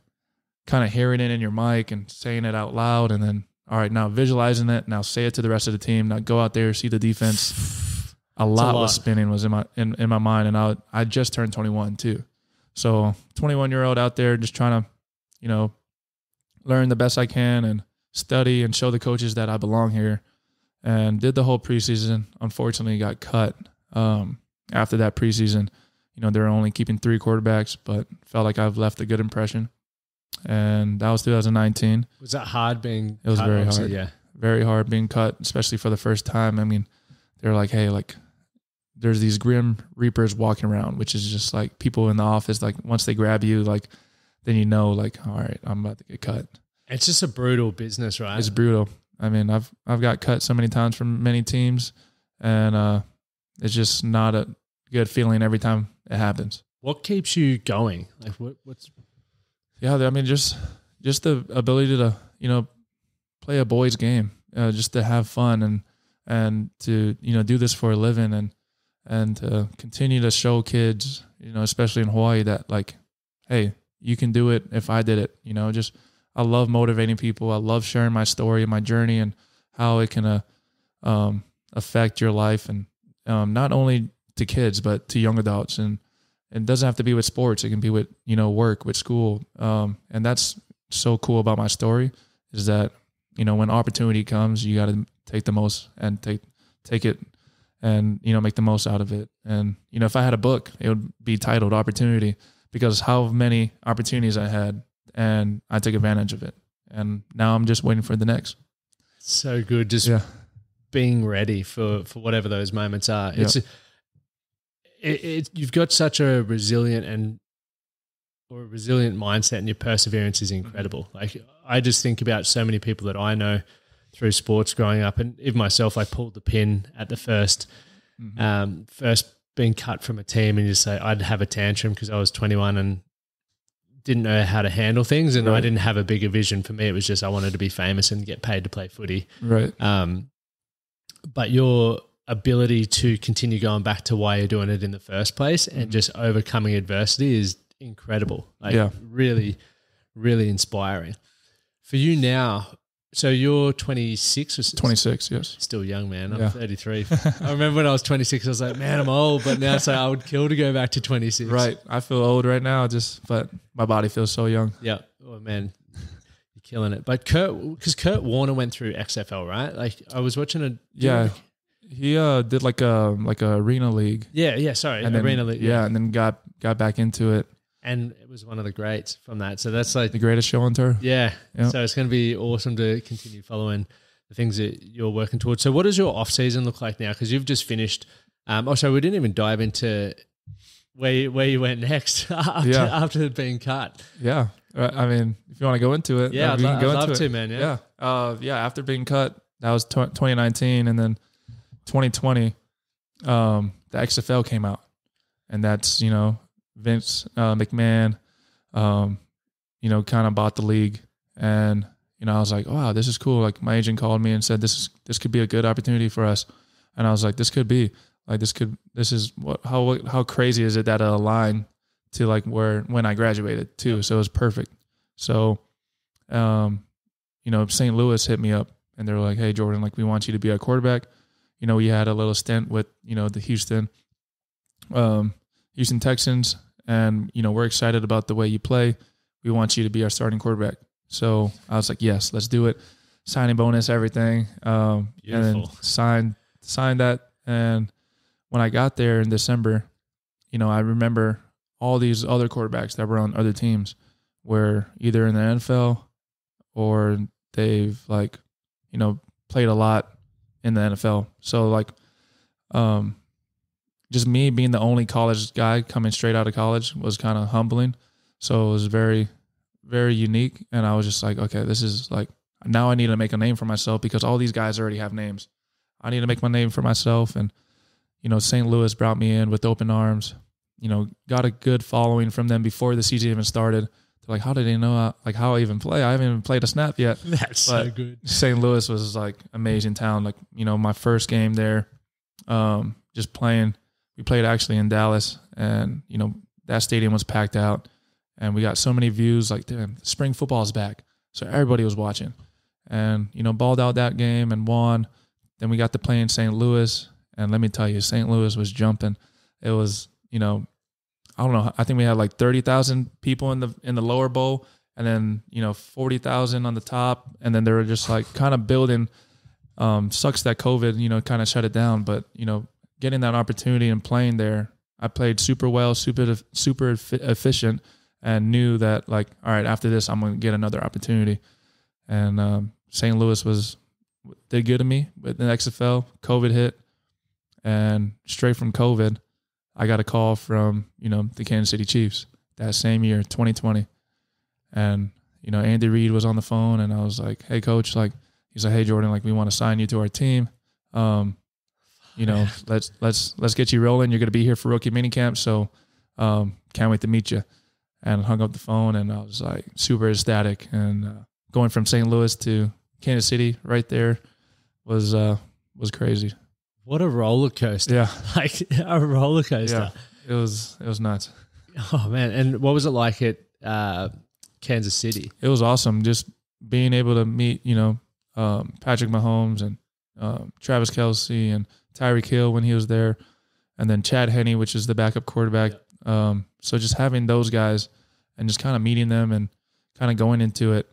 kind of hearing it in your mic and saying it out loud. And then, all right, now visualizing it, now say it to the rest of the team. Now go out there, see the defense. A lot was spinning was in my mind. And I just turned 21 too. So 21-year-old out there just trying to, learn the best I can and study and show the coaches that I belong here, and did the whole preseason. Unfortunately, got cut after that preseason. They're only keeping 3 quarterbacks, but felt like I've left a good impression. And that was 2019. Was that hard being It was cut, very obviously? hard. Yeah. Very hard being cut, especially for the first time. I mean, they're like, hey, like, there's these grim reapers walking around, which is just like people in the office. Like, once they grab you, like, then like, all right, I'm about to get cut. It's just a brutal business, right? It's brutal. I mean, I've got cut so many times from many teams, and it's just not a good feeling every time it happens. What keeps you going? Like, what's? Yeah, I mean, just the ability to play a boys' game, just to have fun and to do this for a living and to continue to show kids, especially in Hawaii, that like, hey, you can do it if I did it. Just I love motivating people. I love sharing my story and my journey and how it can affect your life, and not only to kids but to young adults. And it doesn't have to be with sports. It can be with work, with school. And that's so cool about my story is that when opportunity comes, you got to take the most and take it and make the most out of it. And if I had a book, it would be titled Opportunity, because how many opportunities I had and I took advantage of it. And now I'm just waiting for the next. So good. Just being ready for whatever those moments are. It's you've got such a resilient and or a resilient mindset, and your perseverance is incredible. Like, I just think about so many people that I know through sports growing up, and even myself, I pulled the pin at the first being cut from a team, and just say I'd have a tantrum because I was 21 and didn't know how to handle things, and I didn't have a bigger vision. For me, it was just I wanted to be famous and get paid to play footy. Right. But your ability to continue going back to why you're doing it in the first place and just overcoming adversity is incredible. Like, really, really inspiring. For you now, so you're 26 or 26, yes. Still young, man. I'm 33. I remember when I was 26, I was like, man, I'm old. But now I would kill to go back to 26. Right. I feel old right now, but my body feels so young. Yeah. Oh, man. You're killing it. But Kurt Warner went through XFL, right? Like, I was watching a... Yeah. He did like a arena league. Yeah. Sorry. And arena then, league. Yeah. And then got back into it. And it was one of the greats from that. So that's like... The greatest show on tour. Yeah. Yep. So it's going to be awesome to continue following the things that you're working towards. So what does your off season look like now? Because you've just finished... we didn't even dive into where you went next after being cut. Yeah. I mean, if you want to go into it. Yeah, I'd love to, man. Yeah. After being cut, that was 2019. And then 2020, the XFL came out. And that's, Vince McMahon, kind of bought the league, and I was like, wow, this is cool. Like, my agent called me and said this could be a good opportunity for us, and I was like, this is how crazy is it that it aligned to like when I graduated too, so it was perfect. So, St. Louis hit me up and they were like, hey Jordan, like we want you to be our quarterback. We had a little stint with the Houston Texans, and we're excited about the way you play. We want you to be our starting quarterback. So I was like, yes, let's do it. Signing bonus, everything. And then signed that. And when I got there in December, I remember all these other quarterbacks that were on other teams were either in the NFL or they've played a lot in the NFL. So just me being the only college guy coming straight out of college was kind of humbling. So it was very, very unique. And I was just like, okay, this is now I need to make a name for myself because all these guys already have names. I need to make my name for myself. And, St. Louis brought me in with open arms, got a good following from them before the season even started. They're like, how did they know how I even play? I haven't even played a snap yet. That's so good. St. Louis was amazing town. My first game there, just playing. We played actually in Dallas, and, that stadium was packed out, and we got so many views. Like, damn, spring football is back. So everybody was watching, and, balled out that game and won. Then we got to play in St. Louis, and let me tell you, St. Louis was jumping. It was, I don't know. I think we had 30,000 people in the lower bowl, and then, 40,000 on the top. And then they were just kind of building, sucks that COVID, kind of shut it down. But, getting that opportunity and playing there, I played super well, super efficient, and knew that all right, after this, I'm going to get another opportunity. And St. Louis did good to me with the XFL. COVID hit, and straight from COVID, I got a call from the Kansas City Chiefs that same year, 2020, and Andy Reid was on the phone, and I was like, hey coach, he's like, hey Jordan, we want to sign you to our team. Let's get you rolling. You're going to be here for rookie minicamp, so can't wait to meet you. And hung up the phone, and I was super ecstatic. And going from St. Louis to Kansas City right there was crazy. What a roller coaster! Yeah, a roller coaster. Yeah, it was nuts. Oh man! And what was it like at Kansas City? It was awesome. Just being able to meet Patrick Mahomes and Travis Kelce and Tyreek Hill when he was there, and then Chad Henne, which is the backup quarterback. Yeah. So just having those guys and just kind of meeting them and kind of going into it,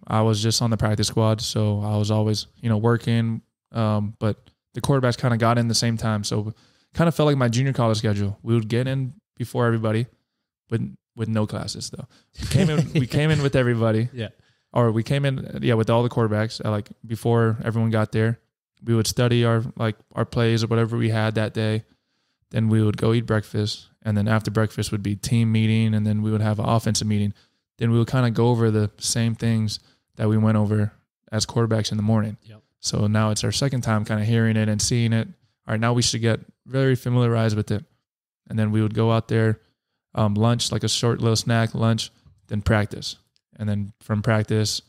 I was just on the practice squad, so I was always, working. But the quarterbacks kind of got in the same time, so kind of felt like my junior college schedule. We would get in before everybody, but with no classes though. We came in with everybody. Yeah. Or we came in, with all the quarterbacks. Before everyone got there, we would study our plays or whatever we had that day. Then we would go eat breakfast, And then after breakfast would be team meeting, and then we would have an offensive meeting. Then we would kind of go over the same things that we went over as quarterbacks in the morning. Yep. So now it's our second time kind of hearing it and seeing it. All right, now we should get very familiarized with it. And then we would go out there, lunch, like a short little snack, lunch, then practice. And then from practice,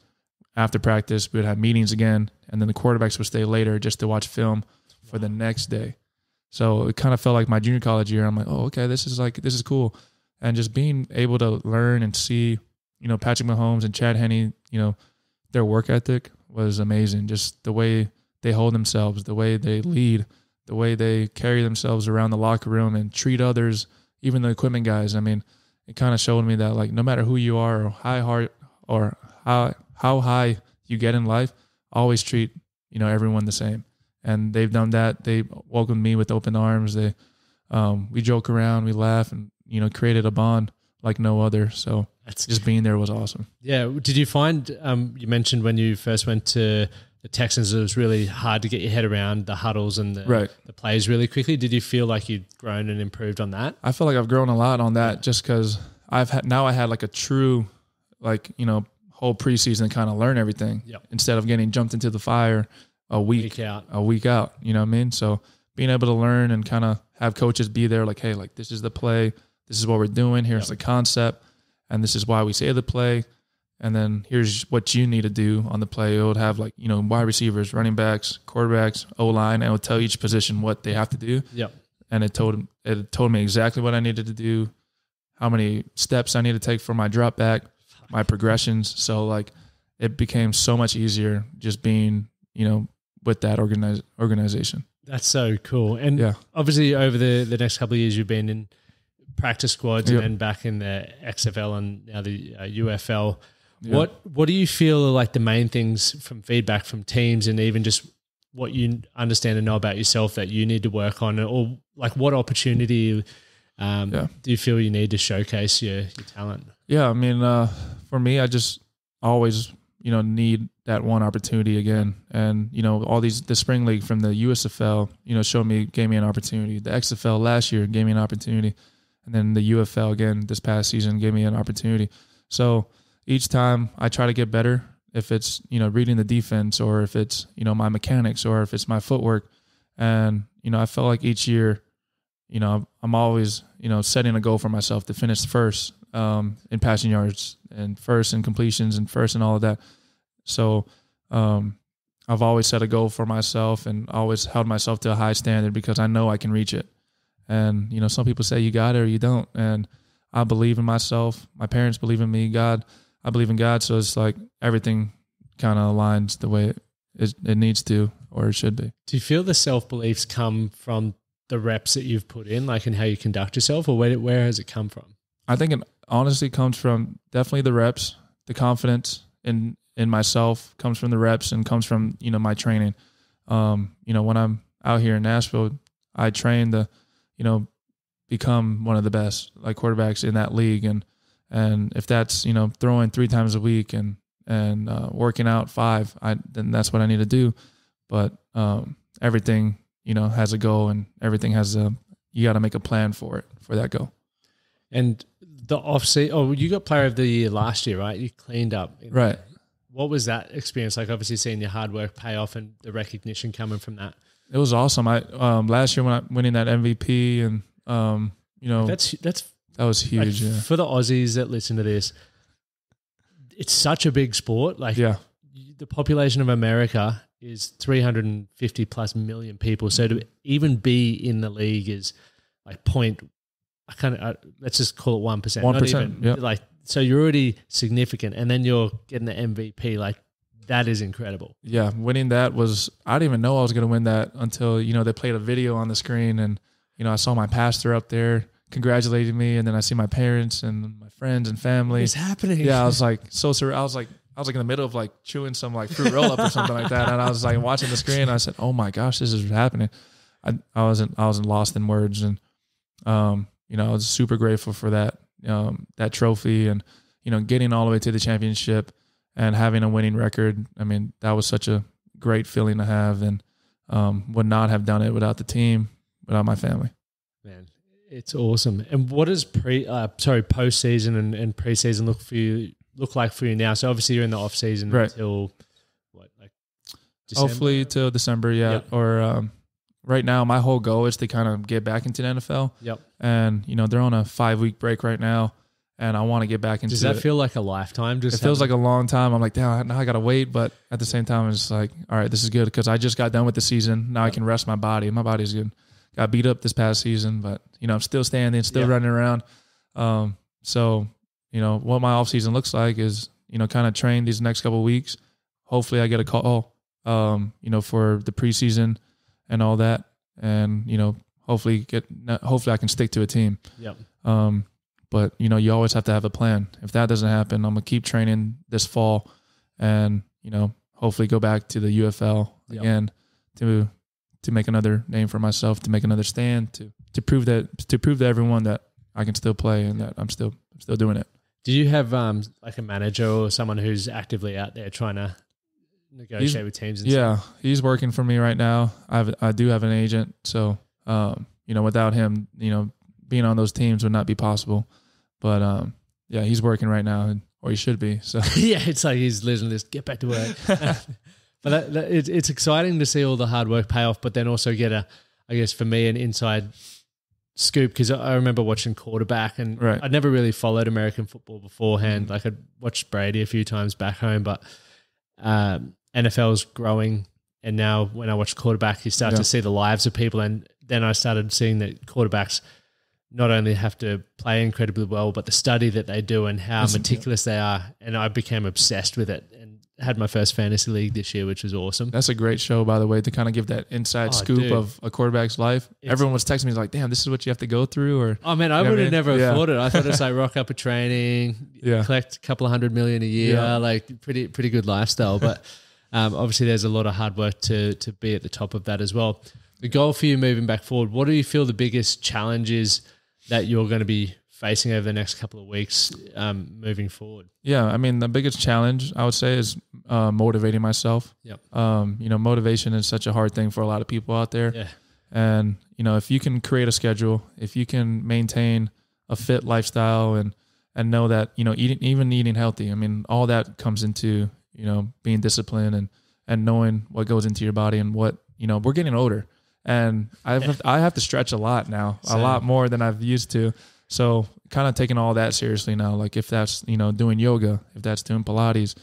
after practice, we would have meetings again. And then the quarterbacks would stay later just to watch film for the next day. So it kind of felt like my junior college year. I'm like, oh, okay, this is cool. And just being able to learn and see, Patrick Mahomes and Chad Henne, their work ethic was amazing. Just the way they hold themselves, the way they lead, the way they carry themselves around the locker room and treat others, even the equipment guys. I mean, it kind of showed me that, like, no matter who you are or how high you get in life, always treat, everyone the same. And they've done that. They welcomed me with open arms. We joke around, we laugh, and, created a bond like no other. So just being there was awesome. Yeah. Did you find, you mentioned when you first went to the Texans, it was really hard to get your head around the huddles and the plays really quickly. Did you feel like you'd grown and improved on that? I feel like I've grown a lot on that, just because I had like a true, whole preseason to kind of learn everything instead of getting jumped into the fire a week out. You know what I mean? So being able to learn and kind of have coaches be there, like, hey, like, this is the play, this is what we're doing, here's the concept, and this is why we say the play, and then here's what you need to do on the play. It would have, like, wide receivers, running backs, quarterbacks, O-line, and it would tell each position what they have to do. Yep. And it told me exactly what I needed to do, how many steps I need to take for my drop back, my progressions. So, like, it became so much easier just being, with that organization. That's so cool. And obviously over the next couple of years, you've been in practice squads and then back in the XFL and now the UFL. Yep. What do you feel are, like, the main things from feedback from teams, and even just what you understand and know about yourself that you need to work on, or, like, what opportunity do you feel you need to showcase your talent? Yeah, I mean, for me, I just always, need that one opportunity again. And, the spring league from the USFL, gave me an opportunity. The XFL last year gave me an opportunity. And then the UFL again this past season gave me an opportunity. So each time I try to get better, if it's, reading the defense, or if it's, my mechanics, or if it's my footwork. And, I felt like each year, I'm always, setting a goal for myself to finish first in passing yards, and first in completions, and first in all of that. So I've always set a goal for myself and always held myself to a high standard, because I know I can reach it. And, some people say you got it or you don't. And I believe in myself. My parents believe in me. I believe in God. So it's like everything kind of aligns the way it needs to, or it should be. Do you feel the self-beliefs come from the reps that you've put in, like, in how you conduct yourself, or where has it come from? I think it honestly comes from definitely the reps. The confidence in myself comes from the reps, and comes from, my training. When I'm out here in Nashville, I train to, become one of the best, like, quarterbacks in that league. And if that's, throwing 3 times a week and working out 5, then that's what I need to do. But everything, has a goal, and everything has you got to make a plan for that goal. And the offseason, you got player of the year last year, right? You cleaned up. Right. What was that experience like? Obviously seeing your hard work pay off and the recognition coming from that. It was awesome. I last year when I winning that MVP, and that was huge. Like, for the Aussies that listen to this, it's such a big sport. Like, the population of America is 350 plus million people. So to even be in the league is like let's just call it 1%. 1%. Yeah. Like, so you're already significant, and then you're getting the MVP. Like, that is incredible. Yeah, winning that I didn't even know I was going to win that until, they played a video on the screen, and, I saw my pastor up there congratulating me, and then I see my parents and my friends and family. It's happening. Yeah, I was like so surreal. I was like in the middle of, like, chewing some, like, fruit roll up or something like that, and I was, like, watching the screen, and I said, "Oh my gosh, this is happening." I wasn't lost in words, and I was super grateful for that trophy, and getting all the way to the championship and having a winning record. I mean, that was such a great feeling to have, and would not have done it without the team, without my family. Man, It's awesome. And what does postseason and preseason look like for you now? So obviously you're in the off season until what, like December? Hopefully till December, yeah. Yep. Or right now, my whole goal is to kind of get back into the NFL. Yep. And they're on a 5-week break right now, and I want to get back into it. Does that feel like a lifetime? It feels like a long time. I'm like, damn, now I got to wait. But at the same time, it's like, all right, this is good because I just got done with the season. Now I can rest my body. My body's good. Got beat up this past season, but, I'm still standing, still running around. So, what my off season looks like is, kind of train these next couple of weeks. Hopefully I get a call, for the preseason and all that. And, hopefully I can stick to a team. Yep. But, you always have to have a plan. If that doesn't happen, I'm going to keep training this fall and, hopefully go back to the UFL again to make another name for myself, to make another stand, to prove to everyone that I can still play and that I'm still doing it. Do you have like a manager or someone who's actively out there trying to negotiate with teams? And stuff? He's working for me right now. I do have an agent, so without him, being on those teams would not be possible. But he's working right now, or he should be. So yeah, it's like he's literally just get back to work. But it's exciting to see all the hard work pay off, but then also get I guess for me, an inside scoop, because I remember watching quarterback, and I'd never really followed American football beforehand. Like I'd watched Brady a few times back home, but NFL's growing, and now when I watch quarterback, you start to see the lives of people, and then I started seeing that quarterbacks not only have to play incredibly well, but the study that they do and how meticulous they are, and I became obsessed with it and had my first fantasy league this year, which was awesome. That's a great show, by the way, to kind of give that inside scoop of a quarterback's life. Everyone was texting me like, damn, this is what you have to go through. Or I would have never thought it. I thought it's like rock up a training, collect a couple of $100 million a year, like pretty good lifestyle. But obviously there's a lot of hard work to be at the top of that as well. The goal for you moving back forward, what do you feel the biggest challenge is that you're going to be facing over the next couple of weeks moving forward? Yeah, I mean, the biggest challenge I would say is motivating myself. Yep. Motivation is such a hard thing for a lot of people out there. Yeah. And, if you can create a schedule, if you can maintain a fit lifestyle and know that, eating healthy, I mean, all that comes into, being disciplined and knowing what goes into your body and what, we're getting older. And I have to stretch a lot now, a lot more than I've used to. So kind of taking all that seriously now, like if that's, doing yoga, if that's doing Pilates,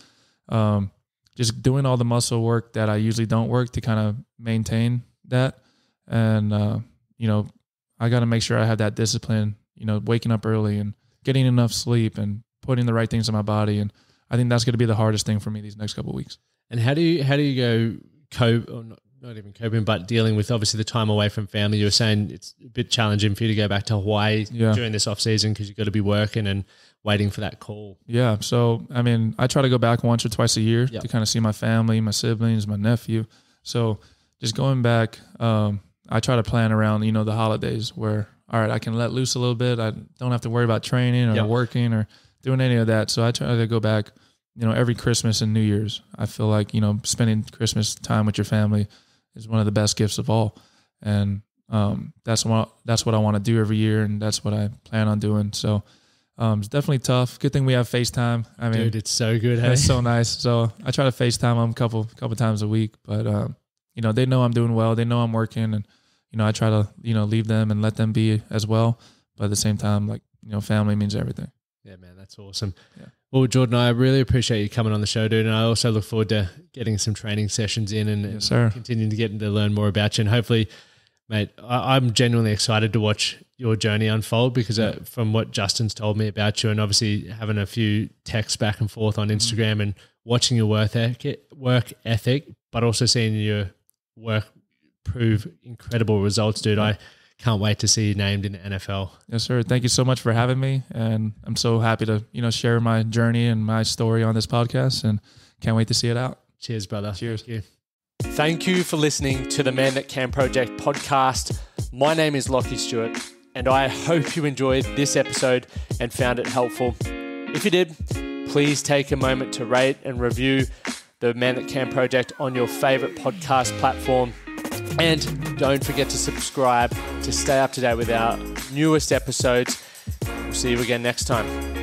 just doing all the muscle work that I usually don't work to kind of maintain that. And, I got to make sure I have that discipline, waking up early and getting enough sleep and putting the right things in my body. And I think that's going to be the hardest thing for me these next couple of weeks. And how do you go cope, or not even coping, but dealing with obviously the time away from family? You were saying it's a bit challenging for you to go back to Hawaii during this off season because you've got to be working and waiting for that call. Yeah. So, I mean, I try to go back once or twice a year to kind of see my family, my siblings, my nephew. So just going back, I try to plan around, the holidays where, all right, I can let loose a little bit. I don't have to worry about training or working or doing any of that. So I try to go back, every Christmas and New Year's. I feel like, spending Christmas time with your family is one of the best gifts of all. And that's what I want to do every year, and that's what I plan on doing. So it's definitely tough. Good thing we have FaceTime. I mean, dude, it's so good. Hey? It's so nice. So I try to FaceTime them a couple times a week, but they know I'm doing well. They know I'm working, and I try to leave them and let them be as well. But at the same time, like family means everything. Yeah, man, that's awesome. Yeah. Well, Jordan, I really appreciate you coming on the show, dude. And I also look forward to getting some training sessions in and continuing to get to learn more about you. And hopefully, mate, I'm genuinely excited to watch your journey unfold because from what Justin's told me about you, and obviously having a few texts back and forth on Instagram and watching your work ethic, but also seeing your work prove incredible results, dude. I can't wait to see you named in the NFL. Yes, sir. Thank you so much for having me. And I'm so happy to, share my journey and my story on this podcast, and can't wait to see it out. Cheers, brother. Cheers. Thank you. Thank you for listening to the Man That Can Project podcast. My name is Lachlan Stuart, and I hope you enjoyed this episode and found it helpful. If you did, please take a moment to rate and review the Man That Can Project on your favorite podcast platform. And don't forget to subscribe to stay up to date with our newest episodes. We'll see you again next time.